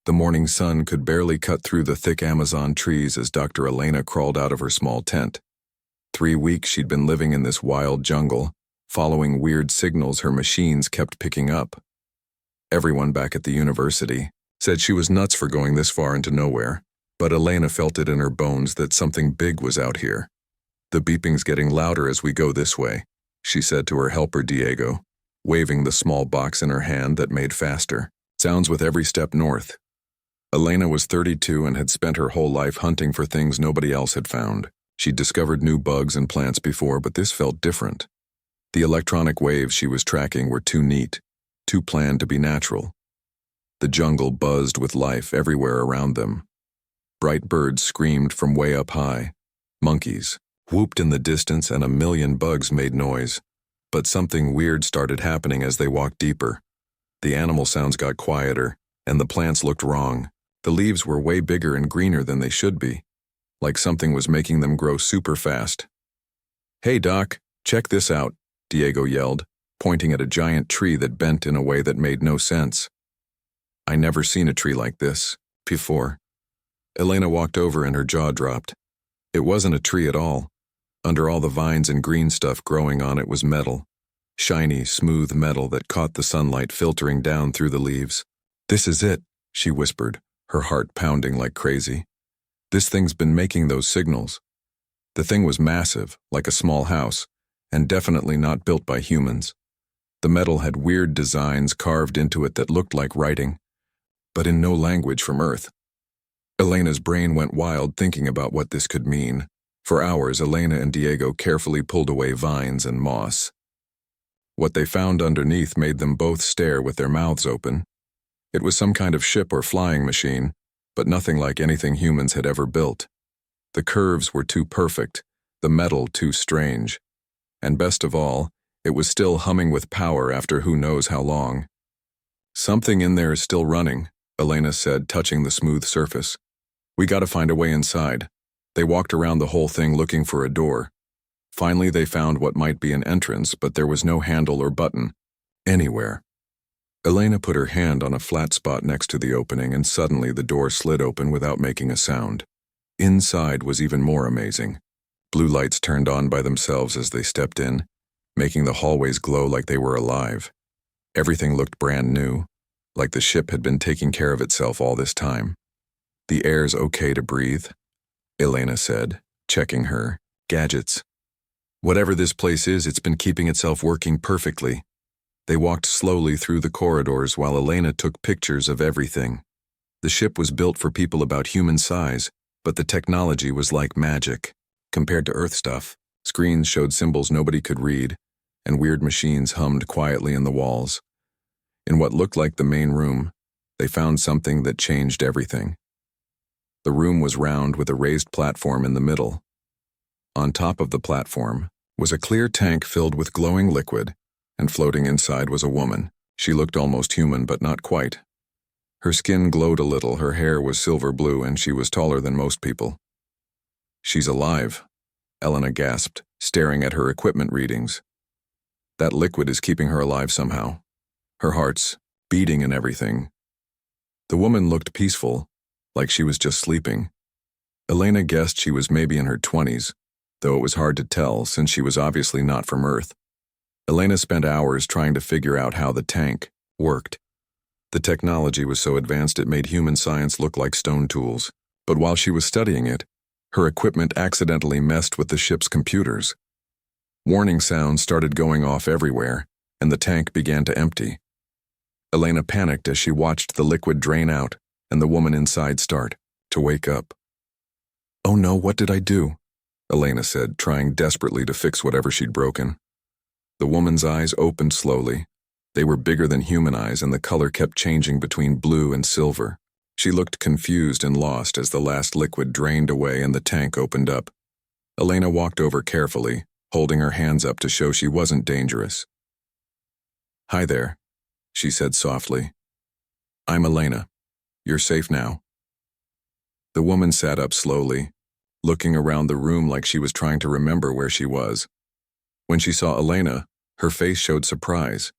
The morning sun could barely cut through the thick Amazon trees as Dr. Elena crawled out of her small tent. 3 weeks she'd been living in this wild jungle, following weird signals her machines kept picking up. Everyone back at the university said she was nuts for going this far into nowhere, but Elena felt it in her bones that something big was out here. "The beeping's getting louder as we go this way," she said to her helper Diego, waving the small box in her hand that made faster. "Sounds with every step north." Elena was 32 and had spent her whole life hunting for things nobody else had found. She'd discovered new bugs and plants before, but this felt different. The electronic waves she was tracking were too neat, too planned to be natural. The jungle buzzed with life everywhere around them. Bright birds screamed from way up high. Monkeys whooped in the distance and a million bugs made noise. But something weird started happening as they walked deeper. The animal sounds got quieter, and the plants looked wrong. The leaves were way bigger and greener than they should be, like something was making them grow super fast. "Hey, Doc, check this out," Diego yelled, pointing at a giant tree that bent in a way that made no sense. "I never seen a tree like this before." Elena walked over and her jaw dropped. It wasn't a tree at all. Under all the vines and green stuff growing on it was metal. Shiny, smooth metal that caught the sunlight filtering down through the leaves. "This is it," she whispered, her heart pounding like crazy. "This thing's been making those signals." The thing was massive, like a small house, and definitely not built by humans. The metal had weird designs carved into it that looked like writing, but in no language from Earth. Elena's brain went wild thinking about what this could mean. For hours, Elena and Diego carefully pulled away vines and moss. What they found underneath made them both stare with their mouths open. It was some kind of ship or flying machine, but nothing like anything humans had ever built. The curves were too perfect, the metal too strange. And best of all, it was still humming with power after who knows how long. "Something in there is still running," Elena said, touching the smooth surface. "We gotta find a way inside." They walked around the whole thing looking for a door. Finally, they found what might be an entrance, but there was no handle or button anywhere. Elena put her hand on a flat spot next to the opening, and suddenly the door slid open without making a sound. Inside was even more amazing. Blue lights turned on by themselves as they stepped in, making the hallways glow like they were alive. Everything looked brand new, like the ship had been taking care of itself all this time. "The air's okay to breathe," Elena said, checking her gadgets. "Whatever this place is, it's been keeping itself working perfectly." They walked slowly through the corridors while Elena took pictures of everything. The ship was built for people about human size, but the technology was like magic. Compared to Earth stuff, screens showed symbols nobody could read, and weird machines hummed quietly in the walls. In what looked like the main room, they found something that changed everything. The room was round with a raised platform in the middle. On top of the platform was a clear tank filled with glowing liquid, and floating inside was a woman. She looked almost human, but not quite. Her skin glowed a little, her hair was silver blue, and she was taller than most people. "She's alive," Elena gasped, staring at her equipment readings. "That liquid is keeping her alive somehow. Her heart's beating and everything." The woman looked peaceful, like she was just sleeping. Elena guessed she was maybe in her 20s, though it was hard to tell since she was obviously not from Earth. Elena spent hours trying to figure out how the tank worked. The technology was so advanced it made human science look like stone tools, but while she was studying it, her equipment accidentally messed with the ship's computers. Warning sounds started going off everywhere, and the tank began to empty. Elena panicked as she watched the liquid drain out and the woman inside start to wake up. "Oh no, what did I do?" Elena said, trying desperately to fix whatever she'd broken. The woman's eyes opened slowly. They were bigger than human eyes, and the color kept changing between blue and silver. She looked confused and lost as the last liquid drained away and the tank opened up. Elena walked over carefully, holding her hands up to show she wasn't dangerous. "Hi there," she said softly. "I'm Elena. You're safe now." The woman sat up slowly, looking around the room like she was trying to remember where she was. When she saw Elena, her face showed surprise.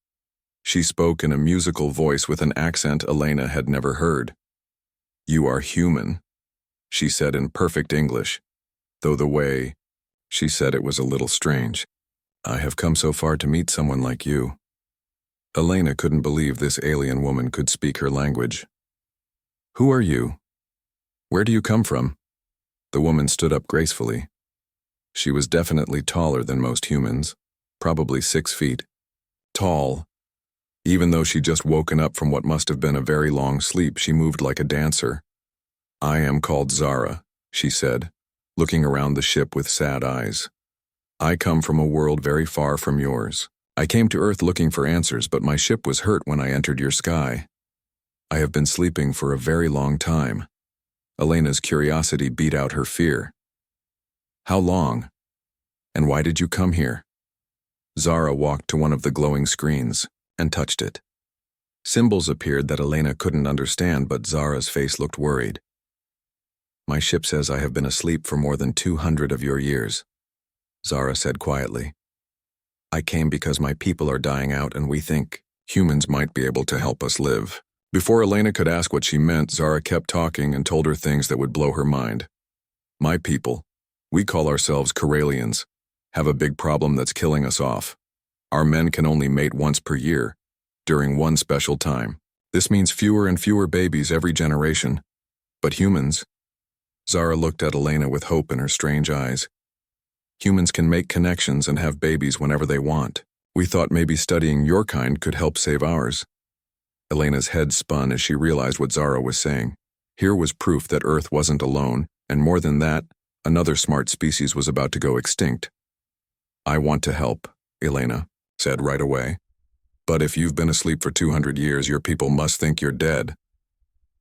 She spoke in a musical voice with an accent Elena had never heard. "You are human," she said in perfect English, though the way she said it was a little strange. "I have come so far to meet someone like you." Elena couldn't believe this alien woman could speak her language. "Who are you? Where do you come from?" The woman stood up gracefully. She was definitely taller than most humans, probably 6 feet. Tall. Even though she'd just woken up from what must have been a very long sleep, she moved like a dancer. "I am called Zara," she said, looking around the ship with sad eyes. "I come from a world very far from yours. I came to Earth looking for answers, but my ship was hurt when I entered your sky. I have been sleeping for a very long time." Elena's curiosity beat out her fear. "How long? And why did you come here?" Zara walked to one of the glowing screens and touched it. Symbols appeared that Elena couldn't understand, but Zara's face looked worried. "My ship says I have been asleep for more than 200 of your years," Zara said quietly. "I came because my people are dying out and we think humans might be able to help us live." Before Elena could ask what she meant, Zara kept talking and told her things that would blow her mind. "My people, we call ourselves Corellians, have a big problem that's killing us off. Our men can only mate once per year, during one special time. This means fewer and fewer babies every generation. But humans..." Zara looked at Elena with hope in her strange eyes. "Humans can make connections and have babies whenever they want. We thought maybe studying your kind could help save ours." Elena's head spun as she realized what Zara was saying. Here was proof that Earth wasn't alone, and more than that, another smart species was about to go extinct. "I want to help," Elena said right away. "But if you've been asleep for 200 years, your people must think you're dead."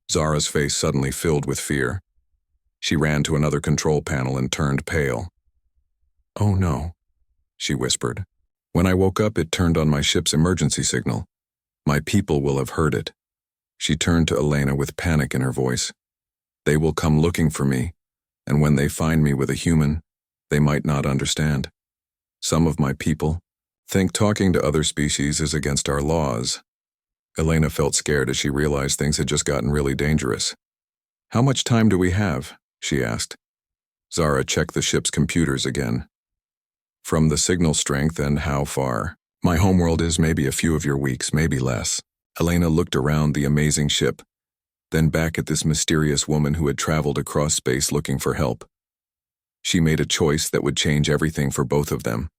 Zara's face suddenly filled with fear. She ran to another control panel and turned pale. "Oh no," she whispered. "When I woke up, it turned on my ship's emergency signal. My people will have heard it." She turned to Elena with panic in her voice. "They will come looking for me, and when they find me with a human, they might not understand. Some of my people think talking to other species is against our laws." Elena felt scared as she realized things had just gotten really dangerous. "How much time do we have?" she asked. Zara checked the ship's computers again. "From the signal strength and how far. My homeworld is maybe a few of your weeks, maybe less." Elena looked around the amazing ship, then back at this mysterious woman who had traveled across space looking for help. She made a choice that would change everything for both of them.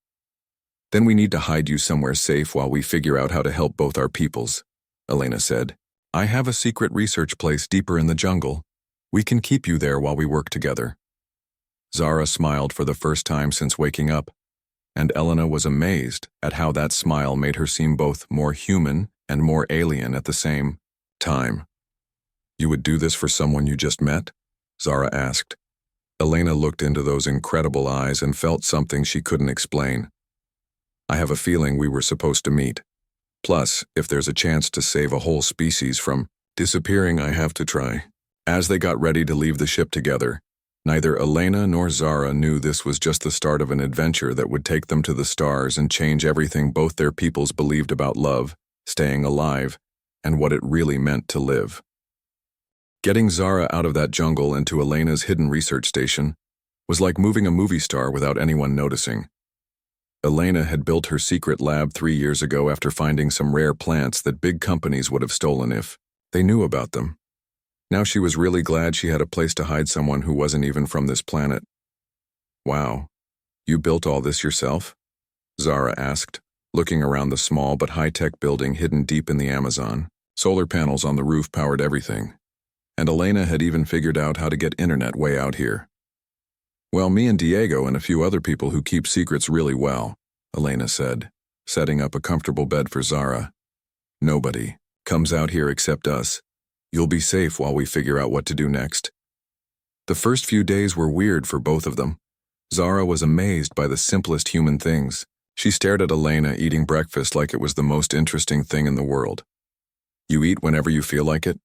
"Then we need to hide you somewhere safe while we figure out how to help both our peoples," Elena said. "I have a secret research place deeper in the jungle. We can keep you there while we work together." Zara smiled for the first time since waking up, and Elena was amazed at how that smile made her seem both more human and more alien at the same time. "You would do this for someone you just met?" Zara asked. Elena looked into those incredible eyes and felt something she couldn't explain. "I have a feeling we were supposed to meet. Plus, if there's a chance to save a whole species from disappearing, I have to try." As they got ready to leave the ship together, neither Elena nor Zara knew this was just the start of an adventure that would take them to the stars and change everything both their peoples believed about love, staying alive, and what it really meant to live. Getting Zara out of that jungle into Elena's hidden research station was like moving a movie star without anyone noticing. Elena had built her secret lab 3 years ago after finding some rare plants that big companies would have stolen if they knew about them. Now she was really glad she had a place to hide someone who wasn't even from this planet. "Wow, you built all this yourself?" Zara asked, looking around the small but high-tech building hidden deep in the Amazon. Solar panels on the roof powered everything, and Elena had even figured out how to get internet way out here. "Well, me and Diego and a few other people who keep secrets really well," Elena said, setting up a comfortable bed for Zara. "Nobody comes out here except us. You'll be safe while we figure out what to do next." The first few days were weird for both of them. Zara was amazed by the simplest human things. She stared at Elena eating breakfast like it was the most interesting thing in the world. "You eat whenever you feel like it?"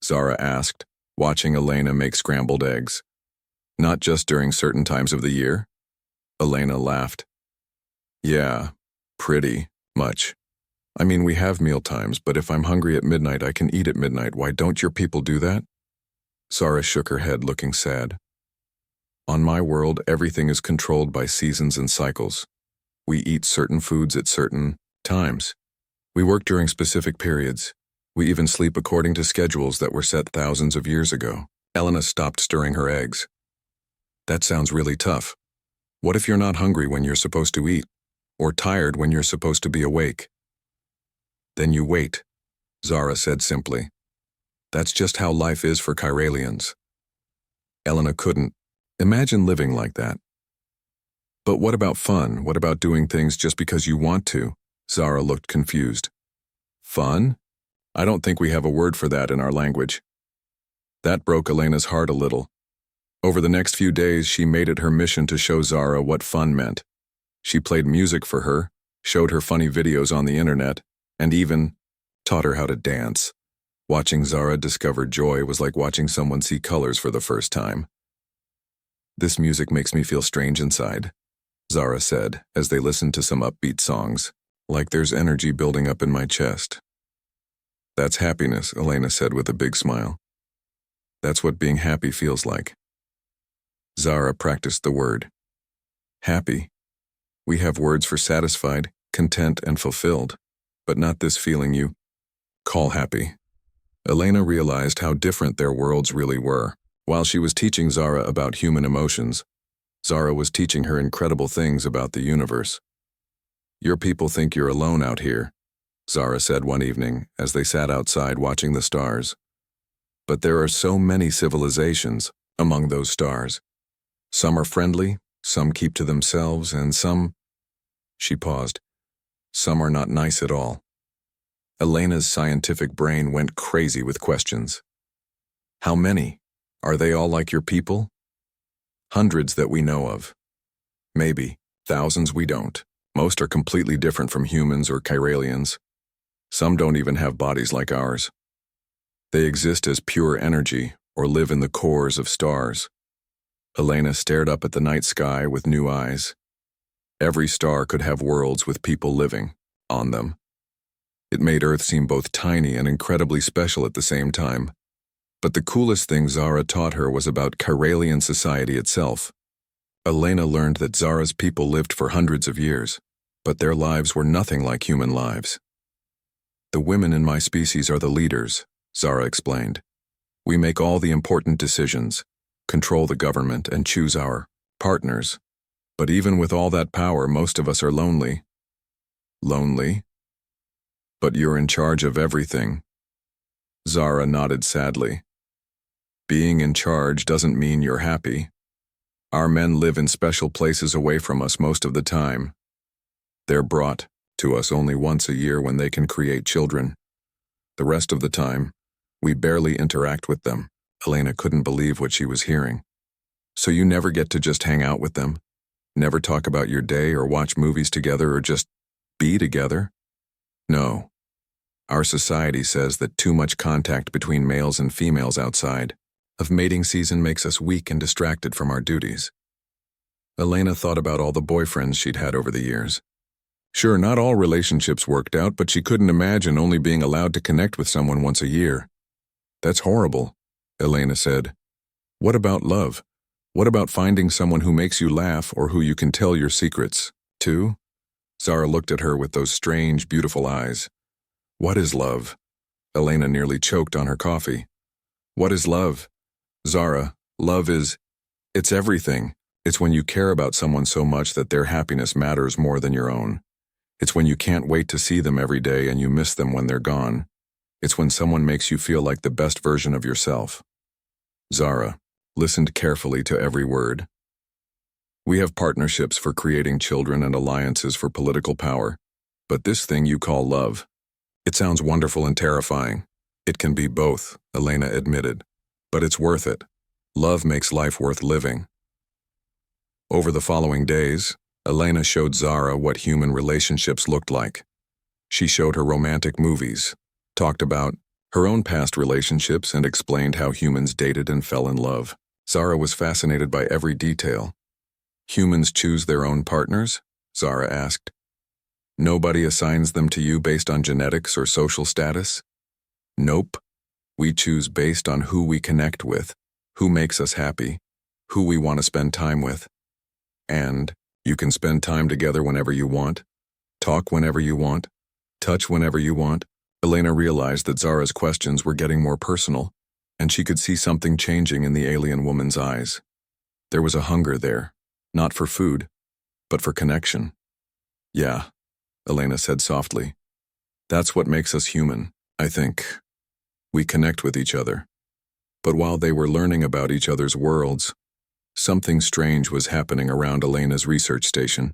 Zara asked, watching Elena make scrambled eggs. "Not just during certain times of the year?" Elena laughed. "Yeah, pretty much. I mean, we have meal times, but if I'm hungry at midnight, I can eat at midnight. Why don't your people do that?" Zara shook her head, looking sad. On my world, everything is controlled by seasons and cycles. We eat certain foods at certain times. We work during specific periods. We even sleep according to schedules that were set thousands of years ago. Elena stopped stirring her eggs. That sounds really tough. What if you're not hungry when you're supposed to eat? Or tired when you're supposed to be awake? Then you wait, Zara said simply. That's just how life is for Chiralians. Elena couldn't imagine living like that. But what about fun? What about doing things just because you want to? Zara looked confused. Fun? I don't think we have a word for that in our language. That broke Elena's heart a little. Over the next few days, she made it her mission to show Zara what fun meant. She played music for her, showed her funny videos on the internet, and even taught her how to dance. Watching Zara discover joy was like watching someone see colors for the first time. This music makes me feel strange inside, Zara said as they listened to some upbeat songs, like there's energy building up in my chest. That's happiness, Elena said with a big smile. That's what being happy feels like. Zara practiced the word. Happy. We have words for satisfied, content, and fulfilled, but not this feeling you call happy. Elena realized how different their worlds really were. While she was teaching Zara about human emotions, Zara was teaching her incredible things about the universe. Your people think you're alone out here, Zara said one evening as they sat outside watching the stars. But there are so many civilizations among those stars. Some are friendly, some keep to themselves, and some, she paused, some are not nice at all. Elena's scientific brain went crazy with questions. How many? Are they all like your people? Hundreds that we know of. Maybe. Thousands we don't. Most are completely different from humans or Chiralians. Some don't even have bodies like ours. They exist as pure energy or live in the cores of stars. Elena stared up at the night sky with new eyes. Every star could have worlds with people living on them. It made Earth seem both tiny and incredibly special at the same time. But the coolest thing Zara taught her was about Chiralian society itself. Elena learned that Zara's people lived for hundreds of years, but their lives were nothing like human lives. The women in my species are the leaders, Zara explained. We make all the important decisions, control the government, and choose our partners. But even with all that power, most of us are lonely. Lonely? But you're in charge of everything. Zara nodded sadly. Being in charge doesn't mean you're happy. Our men live in special places away from us most of the time. They're brought to us only once a year when they can create children. The rest of the time, we barely interact with them. Elena couldn't believe what she was hearing. So you never get to just hang out with them? Never talk about your day or watch movies together or just be together? No. Our society says that too much contact between males and females outside of mating season makes us weak and distracted from our duties. Elena thought about all the boyfriends she'd had over the years. Sure, not all relationships worked out, but she couldn't imagine only being allowed to connect with someone once a year. That's horrible, Elena said. What about love? What about finding someone who makes you laugh or who you can tell your secrets to? Zara looked at her with those strange, beautiful eyes. What is love? Elena nearly choked on her coffee. What is love? Zara, love is, it's everything. It's when you care about someone so much that their happiness matters more than your own. It's when you can't wait to see them every day and you miss them when they're gone. It's when someone makes you feel like the best version of yourself. Zara listened carefully to every word. We have partnerships for creating children and alliances for political power. But this thing you call love, it sounds wonderful and terrifying. It can be both, Elena admitted. But it's worth it. Love makes life worth living. Over the following days, Elena showed Zara what human relationships looked like. She showed her romantic movies, talked about her own past relationships, and explained how humans dated and fell in love. Zara was fascinated by every detail. Humans choose their own partners? Zara asked. Nobody assigns them to you based on genetics or social status? Nope. We choose based on who we connect with, who makes us happy, who we want to spend time with. And you can spend time together whenever you want, talk whenever you want, touch whenever you want. Elena realized that Zara's questions were getting more personal, and she could see something changing in the alien woman's eyes. There was a hunger there, not for food, but for connection. Yeah, Elena said softly. That's what makes us human, I think. We connect with each other. But while they were learning about each other's worlds, something strange was happening around Elena's research station.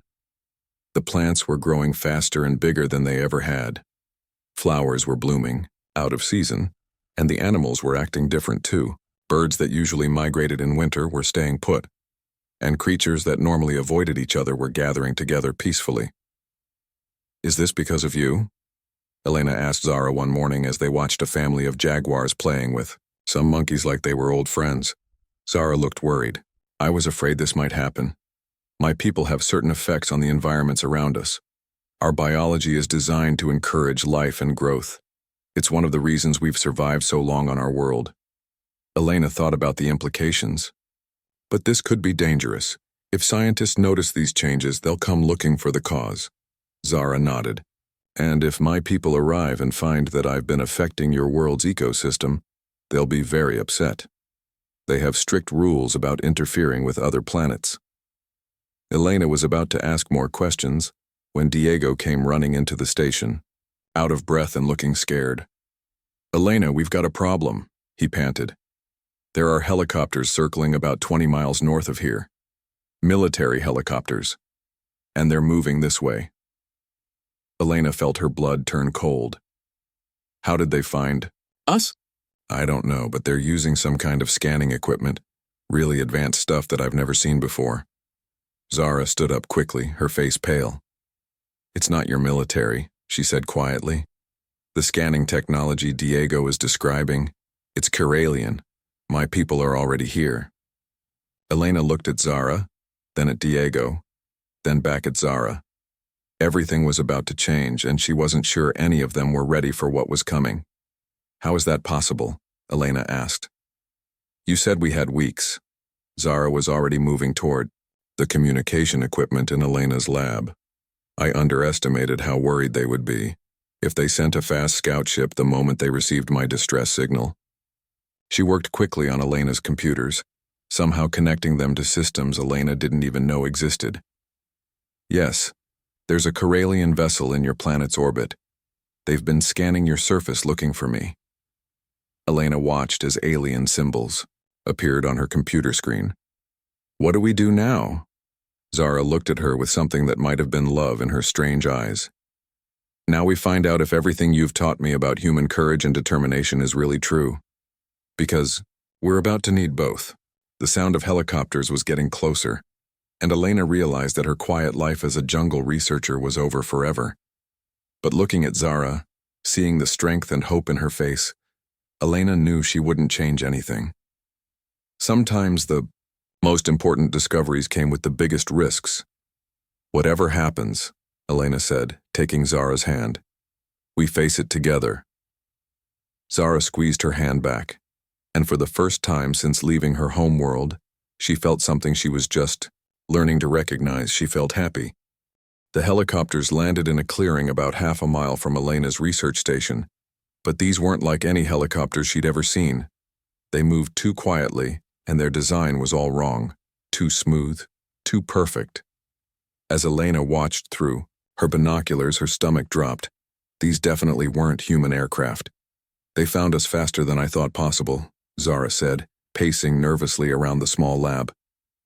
The plants were growing faster and bigger than they ever had. Flowers were blooming, out of season, and the animals were acting different too. Birds that usually migrated in winter were staying put, and creatures that normally avoided each other were gathering together peacefully. Is this because of you? Elena asked Zara one morning as they watched a family of jaguars playing with some monkeys like they were old friends. Zara looked worried. I was afraid this might happen. My people have certain effects on the environments around us. Our biology is designed to encourage life and growth. It's one of the reasons we've survived so long on our world. Elena thought about the implications. But this could be dangerous. If scientists notice these changes, they'll come looking for the cause. Zara nodded. And if my people arrive and find that I've been affecting your world's ecosystem, they'll be very upset. They have strict rules about interfering with other planets. Elena was about to ask more questions when Diego came running into the station, out of breath and looking scared. Elena, we've got a problem, he panted. There are helicopters circling about 20 miles north of here. Military helicopters. And they're moving this way. Elena felt her blood turn cold. How did they find us? I don't know, but they're using some kind of scanning equipment, really advanced stuff that I've never seen before. Zara stood up quickly, her face pale. It's not your military, she said quietly. The scanning technology Diego is describing, it's Corallian. My people are already here. Elena looked at Zara, then at Diego, then back at Zara. Everything was about to change, and she wasn't sure any of them were ready for what was coming. How is that possible? Elena asked. You said we had weeks. Zara was already moving toward the communication equipment in Elena's lab. I underestimated how worried they would be if they sent a fast scout ship the moment they received my distress signal. She worked quickly on Elena's computers, somehow connecting them to systems Elena didn't even know existed. Yes, there's a Corallian vessel in your planet's orbit. They've been scanning your surface looking for me. Elena watched as alien symbols appeared on her computer screen. What do we do now? Zara looked at her with something that might have been love in her strange eyes. Now we find out if everything you've taught me about human courage and determination is really true. Because we're about to need both. The sound of helicopters was getting closer, and Elena realized that her quiet life as a jungle researcher was over forever. But looking at Zara, seeing the strength and hope in her face, Elena knew she wouldn't change anything. Sometimes the most important discoveries came with the biggest risks. Whatever happens, Elena said, taking Zara's hand, we face it together. Zara squeezed her hand back, and for the first time since leaving her home world, she felt something she was just learning to recognize. She felt happy. The helicopters landed in a clearing about half a mile from Elena's research station, but these weren't like any helicopters she'd ever seen. They moved too quietly, and their design was all wrong, too smooth, too perfect. As Elena watched through her binoculars, her stomach dropped. These definitely weren't human aircraft. They found us faster than I thought possible, Zara said, pacing nervously around the small lab.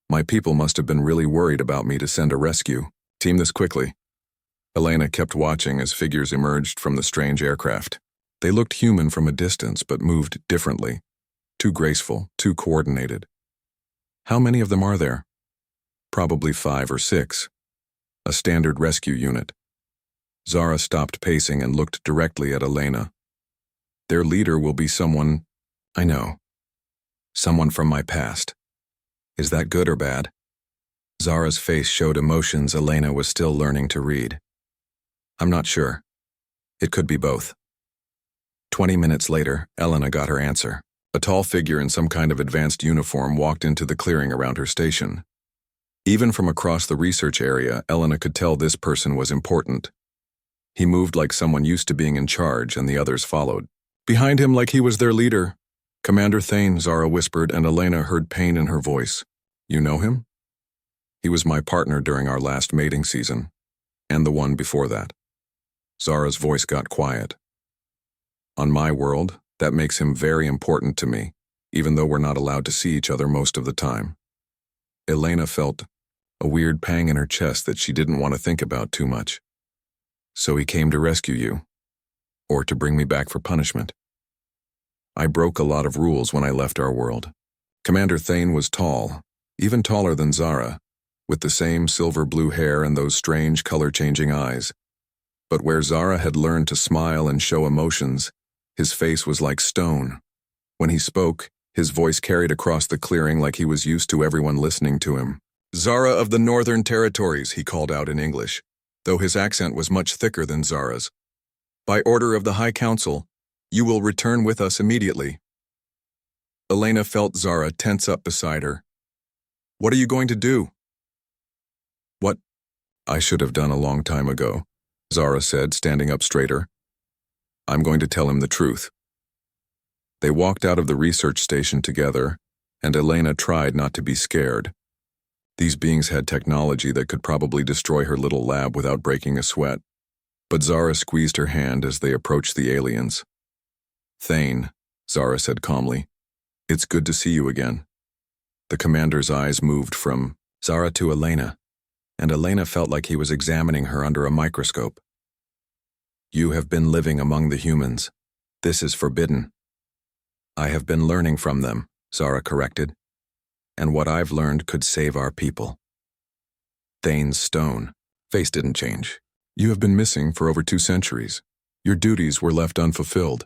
My people must have been really worried about me to send a rescue team this quickly. Elena kept watching as figures emerged from the strange aircraft. They looked human from a distance, but moved differently. Too graceful, too coordinated. How many of them are there? Probably 5 or 6. A standard rescue unit. Zara stopped pacing and looked directly at Elena. Their leader will be someone I know. Someone from my past. Is that good or bad? Zara's face showed emotions Elena was still learning to read. I'm not sure. It could be both. 20 minutes later, Elena got her answer. A tall figure in some kind of advanced uniform walked into the clearing around her station. Even from across the research area, Elena could tell this person was important. He moved like someone used to being in charge, and the others followed. Behind him like he was their leader. Commander Thane, Zara whispered, and Elena heard pain in her voice. You know him? He was my partner during our last mating season, and the one before that. Zara's voice got quiet. On my world, that makes him very important to me, even though we're not allowed to see each other most of the time. Elena felt a weird pang in her chest that she didn't want to think about too much. So he came to rescue you, or to bring me back for punishment. I broke a lot of rules when I left our world. Commander Thane was tall, even taller than Zara, with the same silver-blue hair and those strange color-changing eyes. But where Zara had learned to smile and show emotions, his face was like stone. When he spoke, his voice carried across the clearing like he was used to everyone listening to him. Zara of the Northern Territories, he called out in English, though his accent was much thicker than Zara's. By order of the High Council, you will return with us immediately. Elena felt Zara tense up beside her. What are you going to do? What I should have done a long time ago, Zara said, standing up straighter. I'm going to tell him the truth. They walked out of the research station together, and Elena tried not to be scared. These beings had technology that could probably destroy her little lab without breaking a sweat. But Zara squeezed her hand as they approached the aliens. Thane, Zara said calmly, it's good to see you again. The commander's eyes moved from Zara to Elena, and Elena felt like he was examining her under a microscope. You have been living among the humans. This is forbidden. I have been learning from them, Zara corrected, and what I've learned could save our people. Thane's stone face didn't change. You have been missing for over 2 centuries. Your duties were left unfulfilled.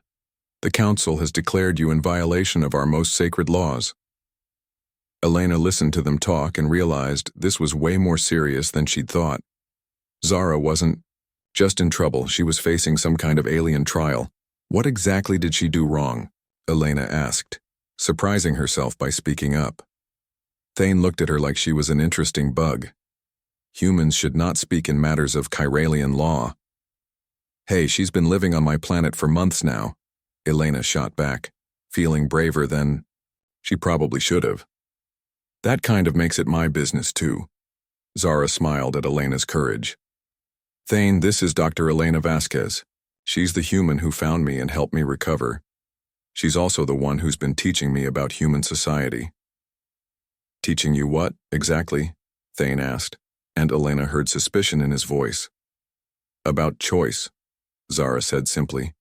The Council has declared you in violation of our most sacred laws. Elena listened to them talk and realized this was way more serious than she'd thought. Zara wasn't just in trouble, she was facing some kind of alien trial. What exactly did she do wrong? Elena asked, surprising herself by speaking up. Thane looked at her like she was an interesting bug. Humans should not speak in matters of Chiralian law. Hey, she's been living on my planet for months now, Elena shot back, feeling braver than she probably should have. That kind of makes it my business too. Zara smiled at Elena's courage. Thane, this is Dr. Elena Vasquez. She's the human who found me and helped me recover. She's also the one who's been teaching me about human society. Teaching you what, exactly? Thane asked, and Elena heard suspicion in his voice. About choice, Zara said simply.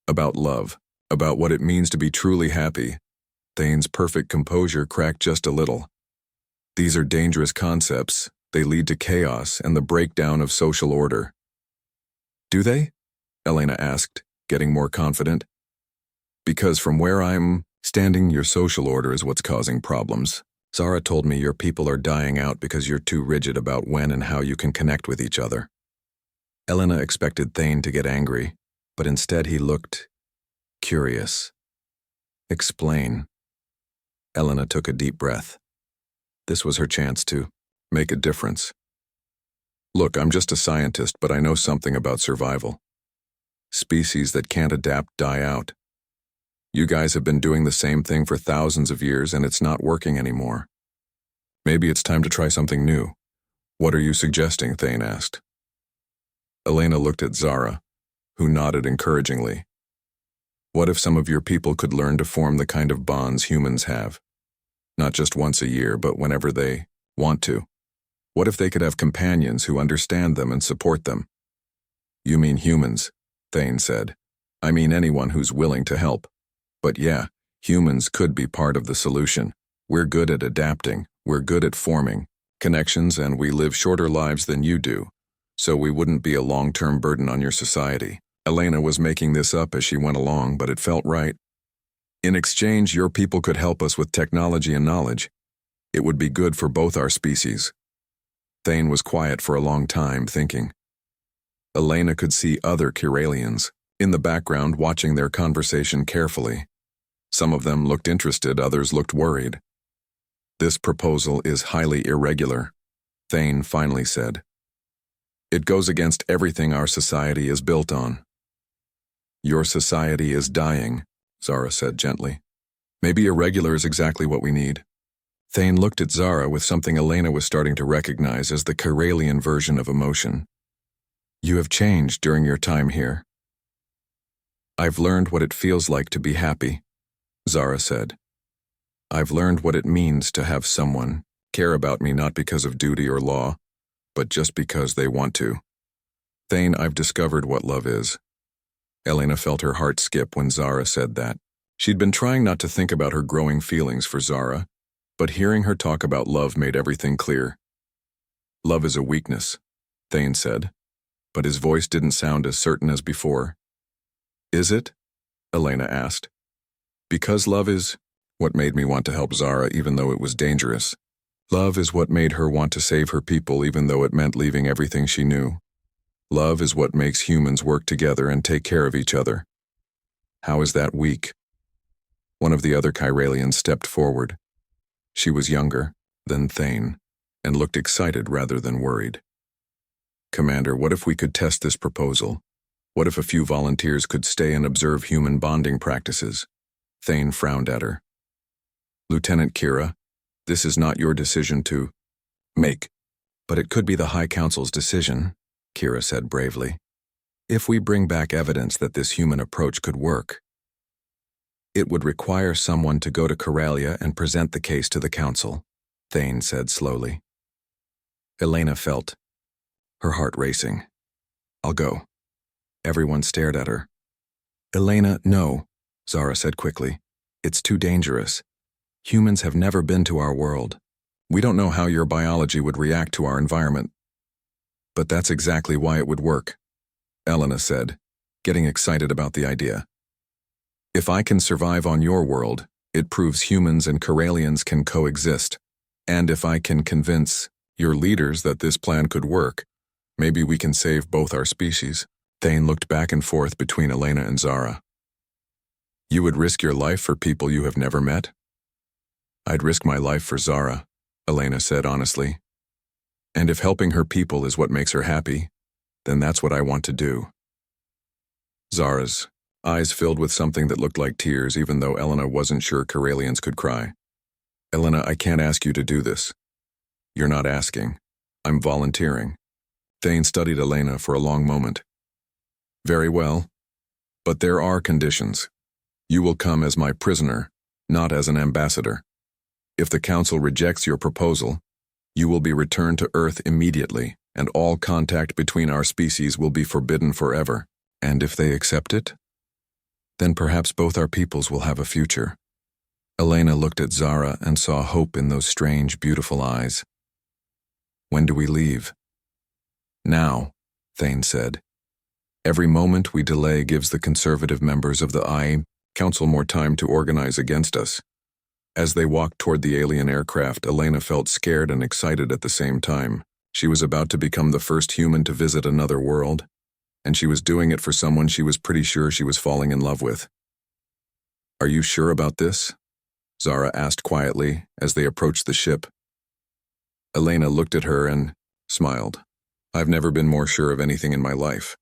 About love, about what it means to be truly happy. Thane's perfect composure cracked just a little. These are dangerous concepts. They lead to chaos and the breakdown of social order. Do they? Elena asked, getting more confident. Because from where I'm standing, your social order is what's causing problems. Zara told me your people are dying out because you're too rigid about when and how you can connect with each other. Elena expected Thane to get angry, but instead he looked curious. Explain. Elena took a deep breath. This was her chance to make a difference. Look, I'm just a scientist, but I know something about survival. Species that can't adapt die out. You guys have been doing the same thing for thousands of years and it's not working anymore. Maybe it's time to try something new. What are you suggesting? Thane asked. Elena looked at Zara, who nodded encouragingly. What if some of your people could learn to form the kind of bonds humans have? Not just once a year, but whenever they want to. What if they could have companions who understand them and support them? You mean humans, Thane said. I mean anyone who's willing to help. But yeah, humans could be part of the solution. We're good at adapting, we're good at forming connections, and we live shorter lives than you do, so we wouldn't be a long-term burden on your society. Elena was making this up as she went along, but it felt right. In exchange, your people could help us with technology and knowledge. It would be good for both our species. Thane was quiet for a long time, thinking. Elena could see other Chiralians, in the background watching their conversation carefully. Some of them looked interested, others looked worried. "This proposal is highly irregular," Thane finally said. "It goes against everything our society is built on." "Your society is dying," Zara said gently. "Maybe irregular is exactly what we need." Thane looked at Zara with something Elena was starting to recognize as the Karelian version of emotion. "You have changed during your time here." "I've learned what it feels like to be happy," Zara said. "I've learned what it means to have someone care about me not because of duty or law, but just because they want to. Thane, I've discovered what love is." Elena felt her heart skip when Zara said that. She'd been trying not to think about her growing feelings for Zara, but hearing her talk about love made everything clear. "Love is a weakness," Thane said, but his voice didn't sound as certain as before. "Is it?" Elena asked. "Because love is what made me want to help Zara even though it was dangerous. Love is what made her want to save her people even though it meant leaving everything she knew. Love is what makes humans work together and take care of each other. How is that weak?" One of the other Kyralians stepped forward. She was younger than Thane and looked excited rather than worried. "Commander, what if we could test this proposal? What if a few volunteers could stay and observe human bonding practices?" Thane frowned at her. "Lieutenant Kira, this is not your decision to make, but it could be the High Council's decision," Kira said bravely. "If we bring back evidence that this human approach could work, it would require someone to go to Karelia and present the case to the Council," Thane said slowly. Elena felt her heart racing. "I'll go." Everyone stared at her. "Elena, no," Zara said quickly. "It's too dangerous. Humans have never been to our world. We don't know how your biology would react to our environment." "But that's exactly why it would work," Elena said, getting excited about the idea. "If I can survive on your world, it proves humans and Karelians can coexist. And if I can convince your leaders that this plan could work, maybe we can save both our species." Thane looked back and forth between Elena and Zara. "You would risk your life for people you have never met?" "I'd risk my life for Zara," Elena said honestly. "And if helping her people is what makes her happy, then that's what I want to do." Zara's eyes filled with something that looked like tears even though Elena wasn't sure Karelians could cry. "Elena, I can't ask you to do this." "You're not asking. I'm volunteering." Thane studied Elena for a long moment. "Very well. But there are conditions. You will come as my prisoner, not as an ambassador. If the Council rejects your proposal, you will be returned to Earth immediately, and all contact between our species will be forbidden forever. And if they accept it, then perhaps both our peoples will have a future." Elena looked at Zara and saw hope in those strange, beautiful eyes. "When do we leave?" "Now," Thane said. "Every moment we delay gives the conservative members of the I Council more time to organize against us." As they walked toward the alien aircraft, Elena felt scared and excited at the same time. She was about to become the first human to visit another world, and she was doing it for someone she was pretty sure she was falling in love with. "Are you sure about this?" Zara asked quietly as they approached the ship. Elena looked at her and smiled. "I've never been more sure of anything in my life."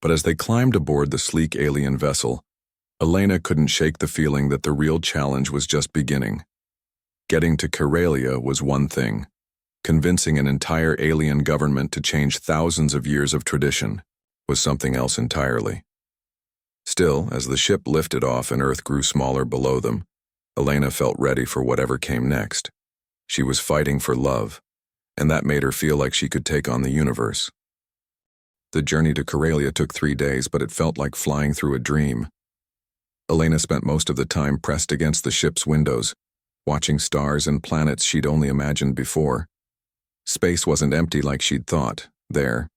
But as they climbed aboard the sleek alien vessel, Elena couldn't shake the feeling that the real challenge was just beginning. Getting to Karelia was one thing. Convincing an entire alien government to change thousands of years of tradition was something else entirely. Still, as the ship lifted off and Earth grew smaller below them, Elena felt ready for whatever came next. She was fighting for love, and that made her feel like she could take on the universe. The journey to Karelia took 3 days, but it felt like flying through a dream. Elena spent most of the time pressed against the ship's windows, watching stars and planets she'd only imagined before. Space wasn't empty like she'd thought. There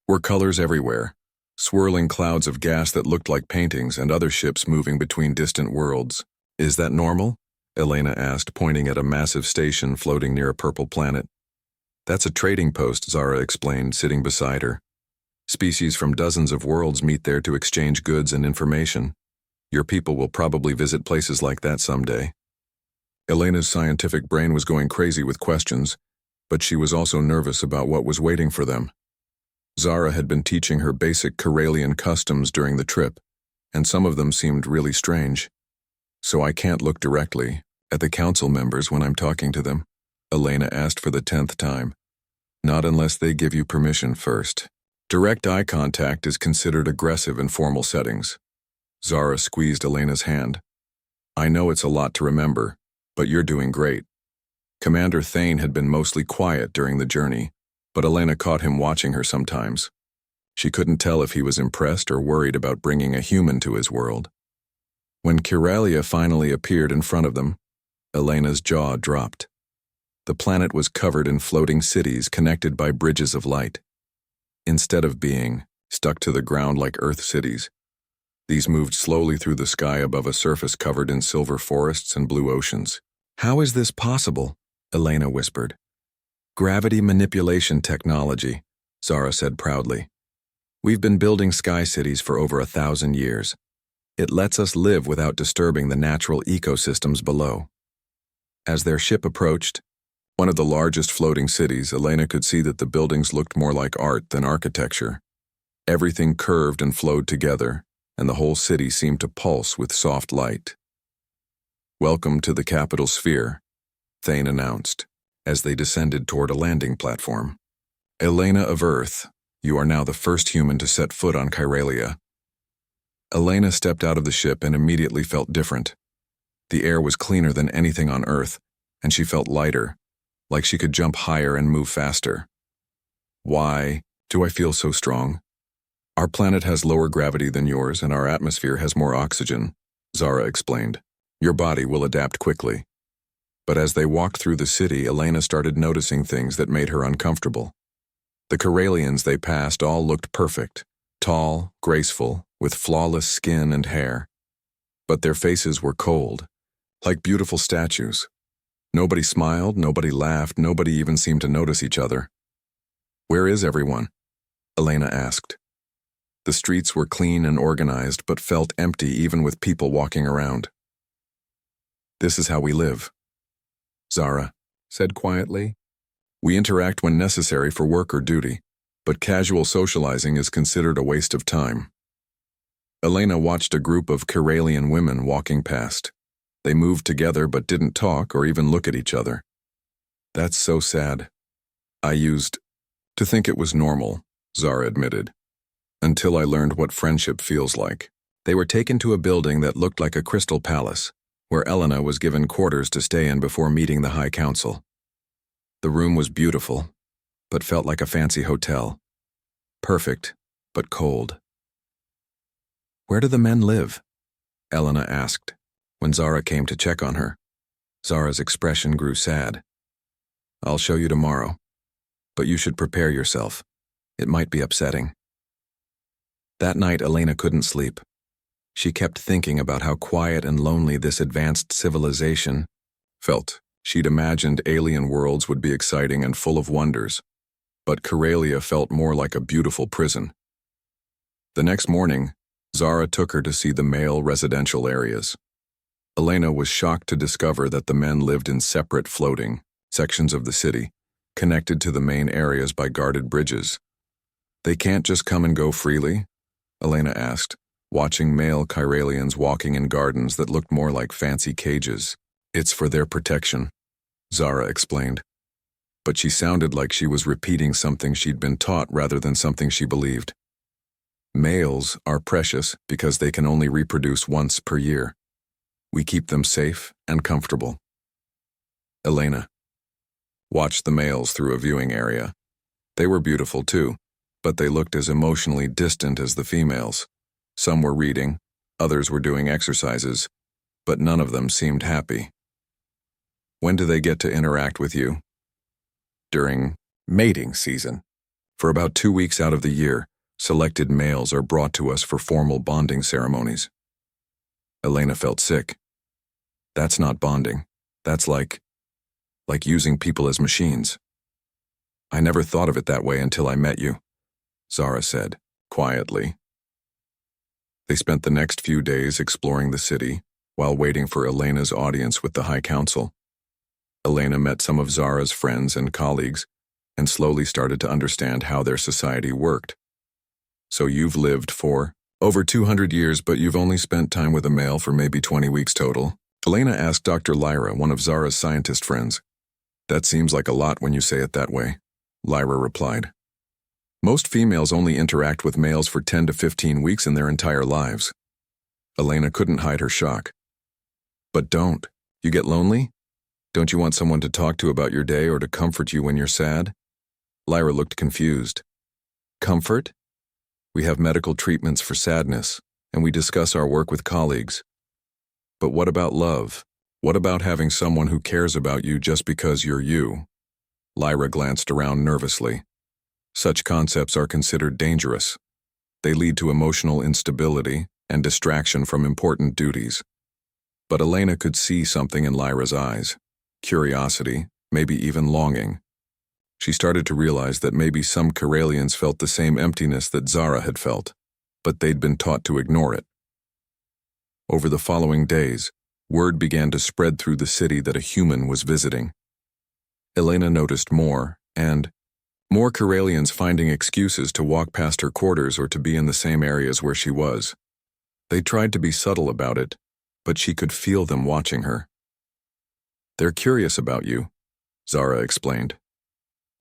were colors everywhere, swirling clouds of gas that looked like paintings and other ships moving between distant worlds. "Is that normal?" Elena asked, pointing at a massive station floating near a purple planet. "That's a trading post," Zara explained, sitting beside her. Species from dozens of worlds meet there to exchange goods and information. Your people will probably visit places like that someday. Elena's scientific brain was going crazy with questions, but she was also nervous about what was waiting for them. Zara had been teaching her basic Karelian customs during the trip, and some of them seemed really strange. So I can't look directly at the council members when I'm talking to them, Elena asked for the 10th time. Not unless they give you permission first. Direct eye contact is considered aggressive in formal settings. Zara squeezed Elena's hand. I know it's a lot to remember, but you're doing great. Commander Thane had been mostly quiet during the journey, but Elena caught him watching her sometimes. She couldn't tell if he was impressed or worried about bringing a human to his world. When Kiralia finally appeared in front of them, Elena's jaw dropped. The planet was covered in floating cities connected by bridges of light. Instead of being stuck to the ground like Earth cities, these moved slowly through the sky above a surface covered in silver forests and blue oceans. How is this possible? Elena whispered. Gravity manipulation technology, Zara said proudly. We've been building sky cities for over 1,000 years. It lets us live without disturbing the natural ecosystems below. As their ship approached, one of the largest floating cities, Elena could see that the buildings looked more like art than architecture. Everything curved and flowed together, and the whole city seemed to pulse with soft light. Welcome to the capital sphere, Thane announced, as they descended toward a landing platform. Elena of Earth, you are now the first human to set foot on Kyralia. Elena stepped out of the ship and immediately felt different. The air was cleaner than anything on Earth, and she felt lighter, like she could jump higher and move faster. Why do I feel so strong? Our planet has lower gravity than yours, and our atmosphere has more oxygen, Zara explained. Your body will adapt quickly. But as they walked through the city, Elena started noticing things that made her uncomfortable. The Karelians they passed all looked perfect, tall, graceful, with flawless skin and hair. But their faces were cold, like beautiful statues. Nobody smiled, nobody laughed, nobody even seemed to notice each other. Where is everyone? Elena asked. The streets were clean and organized, but felt empty even with people walking around. This is how we live, Zara said quietly. We interact when necessary for work or duty, but casual socializing is considered a waste of time. Elena watched a group of Karelian women walking past. They moved together but didn't talk or even look at each other. That's so sad. I used to think it was normal, Zara admitted, until I learned what friendship feels like. They were taken to a building that looked like a crystal palace, where Elena was given quarters to stay in before meeting the High Council. The room was beautiful, but felt like a fancy hotel. Perfect, but cold. Where do the men live? Elena asked, when Zara came to check on her. Zara's expression grew sad. I'll show you tomorrow, but you should prepare yourself. It might be upsetting. That night, Elena couldn't sleep. She kept thinking about how quiet and lonely this advanced civilization felt. She'd imagined alien worlds would be exciting and full of wonders, but Karelia felt more like a beautiful prison. The next morning, Zara took her to see the male residential areas. Elena was shocked to discover that the men lived in separate floating sections of the city, connected to the main areas by guarded bridges. They can't just come and go freely? Elena asked, watching male Kyralians walking in gardens that looked more like fancy cages. It's for their protection, Zara explained. But she sounded like she was repeating something she'd been taught rather than something she believed. Males are precious because they can only reproduce once per year. We keep them safe and comfortable. Elena watched the males through a viewing area. They were beautiful too, but they looked as emotionally distant as the females. Some were reading, others were doing exercises, but none of them seemed happy. When do they get to interact with you? During mating season. For about 2 weeks out of the year, selected males are brought to us for formal bonding ceremonies. Elena felt sick. That's not bonding. That's like using people as machines. I never thought of it that way until I met you. Zara said, quietly. They spent the next few days exploring the city while waiting for Elena's audience with the High Council. Elena met some of Zara's friends and colleagues and slowly started to understand how their society worked. So you've lived for over 200 years, but you've only spent time with a male for maybe 20 weeks total? Elena asked Dr. Lyra, one of Zara's scientist friends. That seems like a lot when you say it that way, Lyra replied. Most females only interact with males for 10 to 15 weeks in their entire lives. Elena couldn't hide her shock. But don't. You get lonely? Don't you want someone to talk to about your day or to comfort you when you're sad? Lyra looked confused. Comfort? We have medical treatments for sadness, and we discuss our work with colleagues. But what about love? What about having someone who cares about you just because you're you? Lyra glanced around nervously. Such concepts are considered dangerous. They lead to emotional instability and distraction from important duties. But Elena could see something in Lyra's eyes. Curiosity, maybe even longing. She started to realize that maybe some Karelians felt the same emptiness that Zara had felt, but they'd been taught to ignore it. Over the following days, word began to spread through the city that a human was visiting. Elena noticed more Karelians finding excuses to walk past her quarters or to be in the same areas where she was. They tried to be subtle about it, but she could feel them watching her. They're curious about you, Zara explained.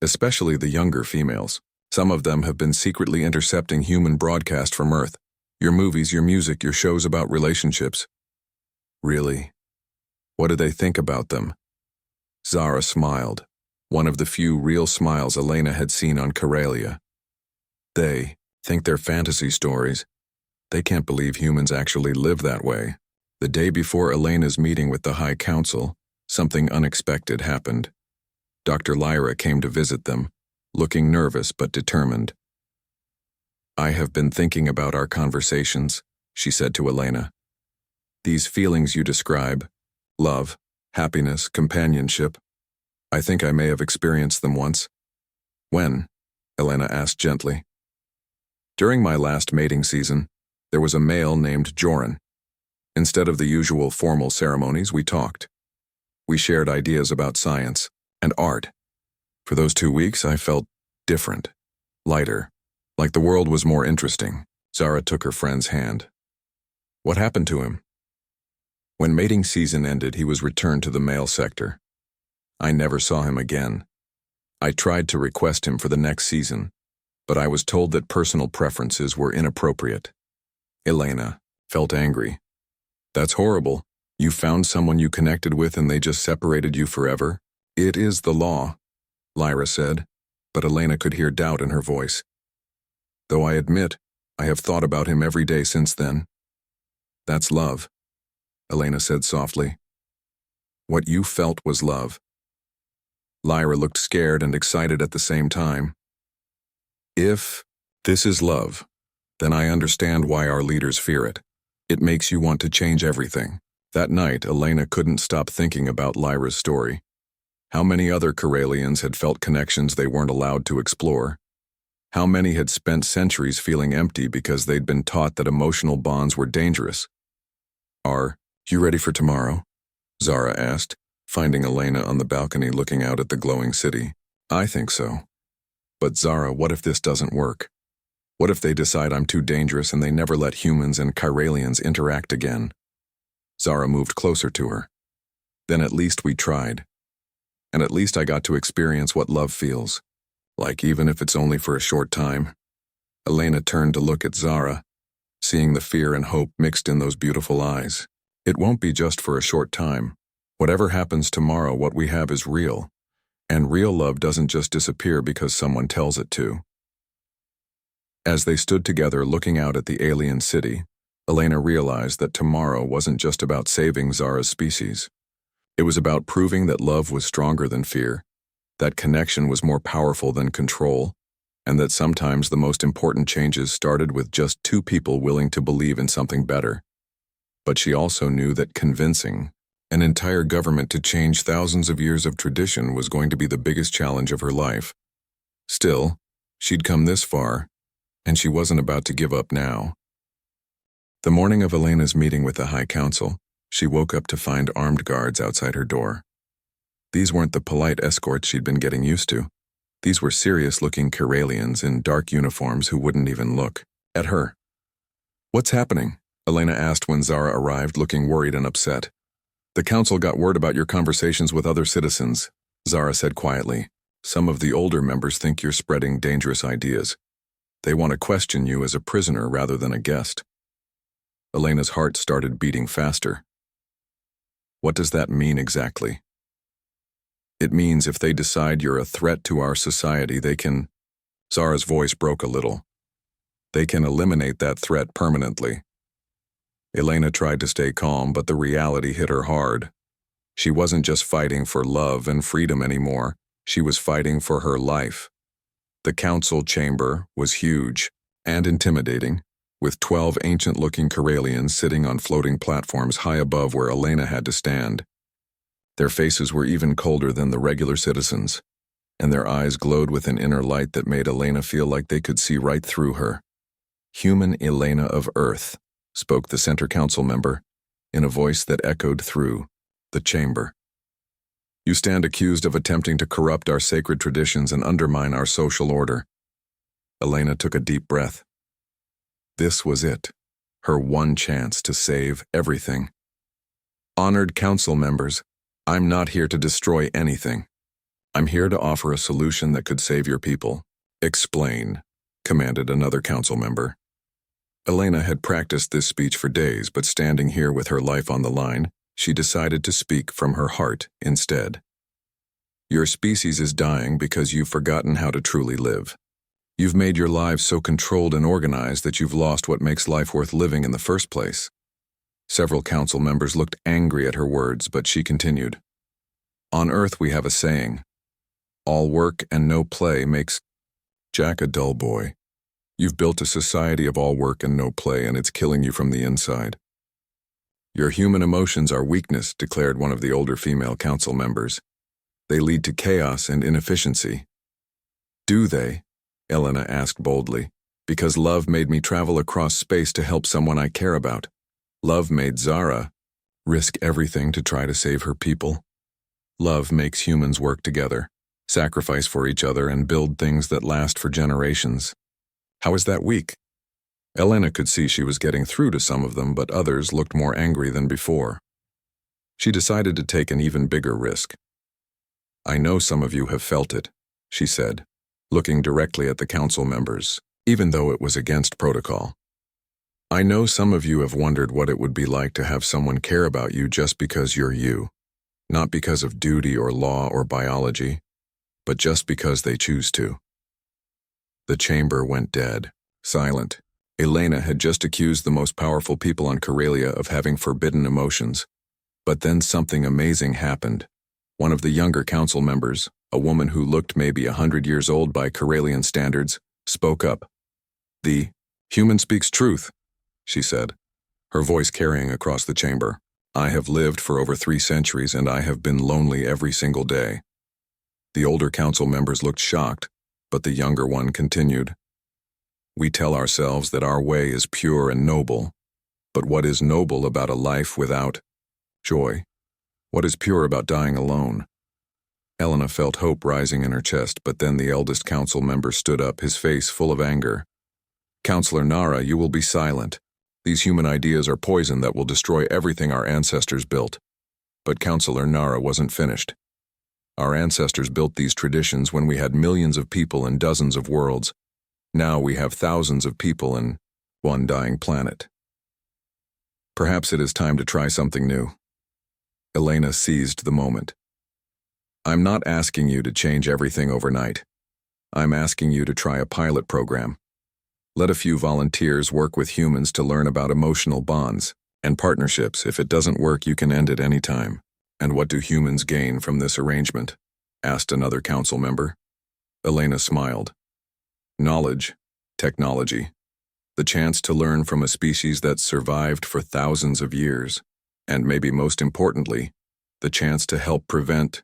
Especially the younger females. Some of them have been secretly intercepting human broadcast from Earth. Your movies, your music, your shows about relationships. Really? What do they think about them? Zara smiled, one of the few real smiles Elena had seen on Karelia. They think they're fantasy stories. They can't believe humans actually live that way. The day before Elena's meeting with the High Council, something unexpected happened. Dr. Lyra came to visit them, looking nervous but determined. I have been thinking about our conversations, she said to Elena. These feelings you describe, love, happiness, companionship, I think I may have experienced them once. When? Elena asked gently. During my last mating season, there was a male named Joran. Instead of the usual formal ceremonies, we talked. We shared ideas about science and art. For those 2 weeks, I felt different, lighter, like the world was more interesting. Zara took her friend's hand. What happened to him? When mating season ended, he was returned to the male sector. I never saw him again. I tried to request him for the next season, but I was told that personal preferences were inappropriate. Elena felt angry. That's horrible. You found someone you connected with and they just separated you forever? It is the law, Lyra said, but Elena could hear doubt in her voice. Though I admit, I have thought about him every day since then. That's love, Elena said softly. What you felt was love. Lyra looked scared and excited at the same time. If this is love, then I understand why our leaders fear it. It makes you want to change everything. That night, Elena couldn't stop thinking about Lyra's story. How many other Karelians had felt connections they weren't allowed to explore? How many had spent centuries feeling empty because they'd been taught that emotional bonds were dangerous? Are you ready for tomorrow? Zara asked, finding Elena on the balcony looking out at the glowing city. I think so. But Zara, what if this doesn't work? What if they decide I'm too dangerous and they never let humans and Karelians interact again? Zara moved closer to her. Then at least we tried. And at least I got to experience what love feels. Like, even if it's only for a short time. Elena turned to look at Zara, seeing the fear and hope mixed in those beautiful eyes. It won't be just for a short time. Whatever happens tomorrow, what we have is real. And real love doesn't just disappear because someone tells it to. As they stood together looking out at the alien city, Elena realized that tomorrow wasn't just about saving Zara's species. It was about proving that love was stronger than fear, that connection was more powerful than control, and that sometimes the most important changes started with just two people willing to believe in something better. But she also knew that convincing an entire government to change thousands of years of tradition was going to be the biggest challenge of her life. Still, she'd come this far, and she wasn't about to give up now. The morning of Elena's meeting with the High Council, she woke up to find armed guards outside her door. These weren't the polite escorts she'd been getting used to. These were serious-looking Karelians in dark uniforms who wouldn't even look at her. "What's happening?" Elena asked when Zara arrived, looking worried and upset. "The council got word about your conversations with other citizens," Zara said quietly. "Some of the older members think you're spreading dangerous ideas. They want to question you as a prisoner rather than a guest." Elena's heart started beating faster. "What does that mean exactly?" "It means if they decide you're a threat to our society, they can—" Zara's voice broke a little. "They can eliminate that threat permanently." Elena tried to stay calm, but the reality hit her hard. She wasn't just fighting for love and freedom anymore. She was fighting for her life. The council chamber was huge and intimidating, with 12 ancient-looking Karelians sitting on floating platforms high above where Elena had to stand. Their faces were even colder than the regular citizens, and their eyes glowed with an inner light that made Elena feel like they could see right through her. "Human Elena of Earth," spoke the center council member, in a voice that echoed through the chamber. "You stand accused of attempting to corrupt our sacred traditions and undermine our social order." Elena took a deep breath. This was it, her one chance to save everything. "Honored council members, I'm not here to destroy anything. I'm here to offer a solution that could save your people." "Explain," commanded another council member. Elena had practiced this speech for days, but standing here with her life on the line, she decided to speak from her heart instead. "Your species is dying because you've forgotten how to truly live. You've made your lives so controlled and organized that you've lost what makes life worth living in the first place." Several council members looked angry at her words, but she continued. "On Earth we have a saying, all work and no play makes Jack a dull boy. You've built a society of all work and no play, and it's killing you from the inside." "Your human emotions are weakness," declared one of the older female council members. "They lead to chaos and inefficiency." "Do they?" Elena asked boldly. "Because love made me travel across space to help someone I care about. Love made Zara risk everything to try to save her people. Love makes humans work together, sacrifice for each other, and build things that last for generations. How is that weak?" Elena could see she was getting through to some of them, but others looked more angry than before. She decided to take an even bigger risk. "I know some of you have felt it," she said, looking directly at the council members, even though it was against protocol. "I know some of you have wondered what it would be like to have someone care about you just because you're you, not because of duty or law or biology, but just because they choose to." The chamber went dead, silent. Elena had just accused the most powerful people on Karelia of having forbidden emotions. But then something amazing happened. One of the younger council members, a woman who looked maybe 100 years old by Karelian standards, spoke up. "The human speaks truth," she said, her voice carrying across the chamber. "I have lived for over 3 centuries, and I have been lonely every single day." The older council members looked shocked, but the younger one continued. "We tell ourselves that our way is pure and noble. But what is noble about a life without joy? What is pure about dying alone?" Elena felt hope rising in her chest, but then the eldest council member stood up, his face full of anger. "Councillor Nara, you will be silent. These human ideas are poison that will destroy everything our ancestors built." But Councillor Nara wasn't finished. "Our ancestors built these traditions when we had millions of people in dozens of worlds. Now we have thousands of people in one dying planet. Perhaps it is time to try something new." Elena seized the moment. "I'm not asking you to change everything overnight. I'm asking you to try a pilot program. Let a few volunteers work with humans to learn about emotional bonds and partnerships. If it doesn't work, you can end it any time." "And what do humans gain from this arrangement?" asked another council member. Elena smiled. "Knowledge, technology, the chance to learn from a species that's survived for thousands of years, and maybe most importantly, the chance to help prevent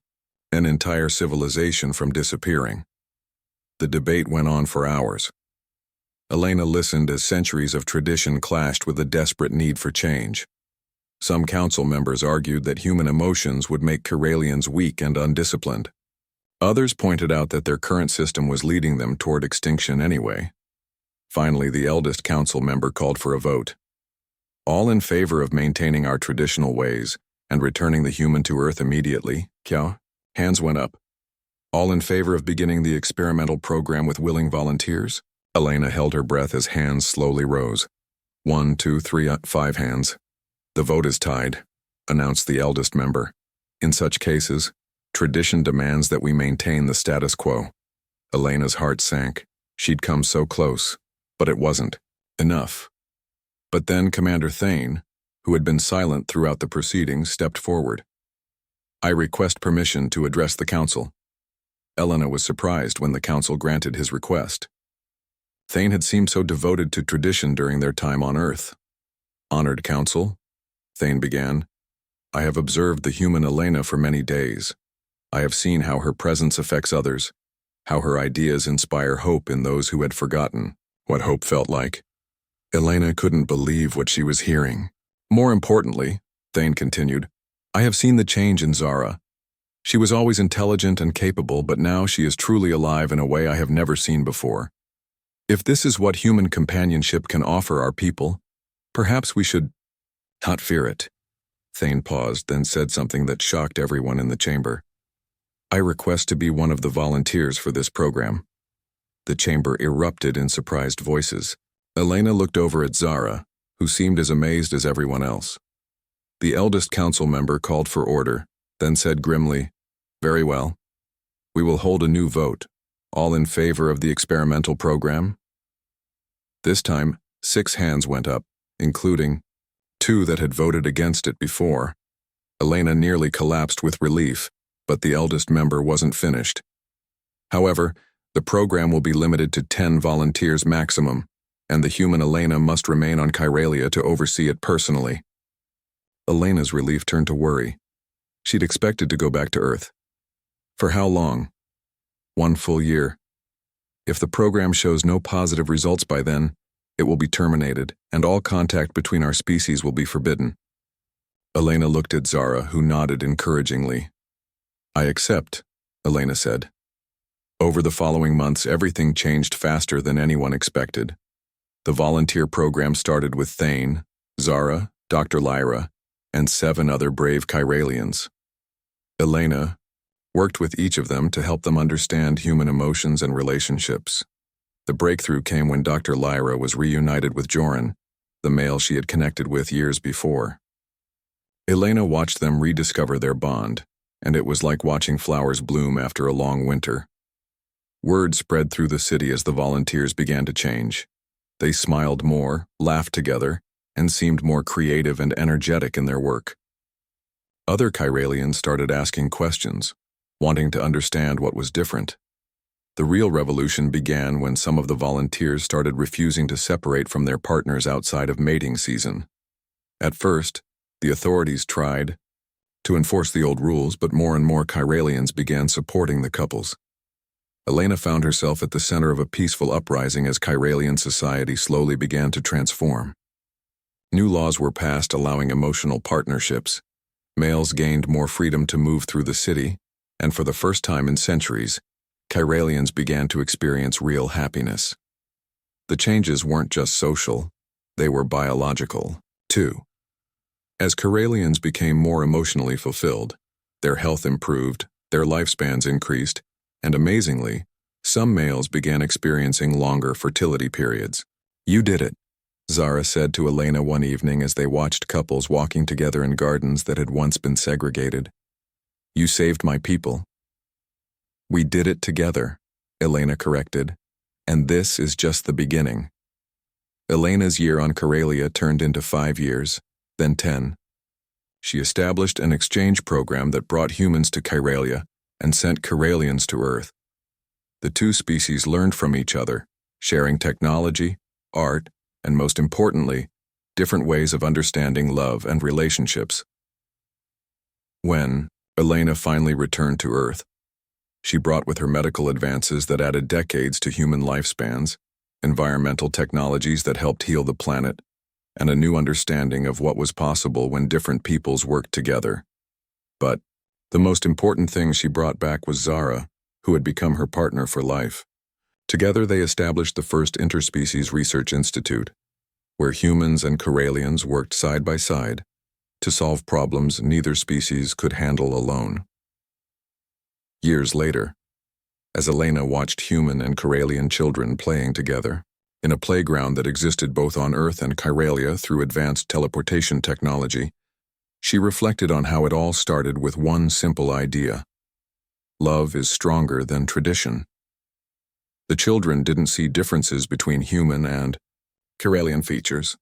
an entire civilization from disappearing." The debate went on for hours. Elena listened as centuries of tradition clashed with a desperate need for change. Some council members argued that human emotions would make Karelians weak and undisciplined. Others pointed out that their current system was leading them toward extinction anyway. Finally, the eldest council member called for a vote. All in favor of maintaining our traditional ways and returning the human to Earth immediately, Kya? Hands went up. All in favor of beginning the experimental program with willing volunteers? Elena held her breath as hands slowly rose. 1, 2, 3, 5 hands. The vote is tied, announced the eldest member. In such cases, tradition demands that we maintain the status quo. Elena's heart sank. She'd come so close, but it wasn't enough. But then Commander Thane, who had been silent throughout the proceedings, stepped forward. I request permission to address the council. Elena was surprised when the council granted his request. Thane had seemed so devoted to tradition during their time on Earth. Honored council, Thane began, I have observed the human Elena for many days. I have seen how her presence affects others, how her ideas inspire hope in those who had forgotten what hope felt like. Elena couldn't believe what she was hearing. More importantly, Thane continued, I have seen the change in Zara. She was always intelligent and capable, but now she is truly alive in a way I have never seen before. If this is what human companionship can offer our people, perhaps we should not fear it. Thane paused, then said something that shocked everyone in the chamber. I request to be one of the volunteers for this program. The chamber erupted in surprised voices. Elena looked over at Zara, who seemed as amazed as everyone else. The eldest council member called for order, then said grimly, Very well. We will hold a new vote. All in favor of the experimental program? This time, 6 hands went up, including 2 that had voted against it before. Elena nearly collapsed with relief, but the eldest member wasn't finished. However, the program will be limited to 10 volunteers maximum, and the human Elena must remain on Kyralia to oversee it personally. Elena's relief turned to worry. She'd expected to go back to Earth. For how long? 1 full year. If the program shows no positive results by then, it will be terminated, and all contact between our species will be forbidden. Elena looked at Zara, who nodded encouragingly. I accept, Elena said. Over the following months, everything changed faster than anyone expected. The volunteer program started with Thane, Zara, Dr. Lyra, and 7 other brave Kyralians. Elena worked with each of them to help them understand human emotions and relationships. The breakthrough came when Dr. Lyra was reunited with Joran, the male she had connected with years before. Elena watched them rediscover their bond, and it was like watching flowers bloom after a long winter. Word spread through the city as the volunteers began to change. They smiled more, laughed together, and seemed more creative and energetic in their work. Other Kyralians started asking questions, wanting to understand what was different. The real revolution began when some of the volunteers started refusing to separate from their partners outside of mating season. At first, the authorities tried to enforce the old rules, but more and more Kyralians began supporting the couples. Elena found herself at the center of a peaceful uprising as Kyralian society slowly began to transform. New laws were passed allowing emotional partnerships. Males gained more freedom to move through the city, and for the first time in centuries, Kyralians began to experience real happiness. The changes weren't just social, they were biological, too. As Kyralians became more emotionally fulfilled, their health improved, their lifespans increased, and amazingly, some males began experiencing longer fertility periods. You did it, Zara said to Elena one evening as they watched couples walking together in gardens that had once been segregated. You saved my people. We did it together, Elena corrected, and this is just the beginning. Elena's year on Kyralia turned into 5 years, then 10. She established an exchange program that brought humans to Kyralia and sent Kyralians to Earth. The 2 species learned from each other, sharing technology, art, and most importantly, different ways of understanding love and relationships. When Elena finally returned to Earth, she brought with her medical advances that added decades to human lifespans, environmental technologies that helped heal the planet, and a new understanding of what was possible when different peoples worked together. But the most important thing she brought back was Zara, who had become her partner for life. Together they established the first Interspecies Research Institute, where humans and Corellians worked side by side to solve problems neither species could handle alone. Years later, as Elena watched human and Corellian children playing together, in a playground that existed both on Earth and Corellia through advanced teleportation technology, she reflected on how it all started with one simple idea. Love is stronger than tradition. The children didn't see differences between human and Corellian features.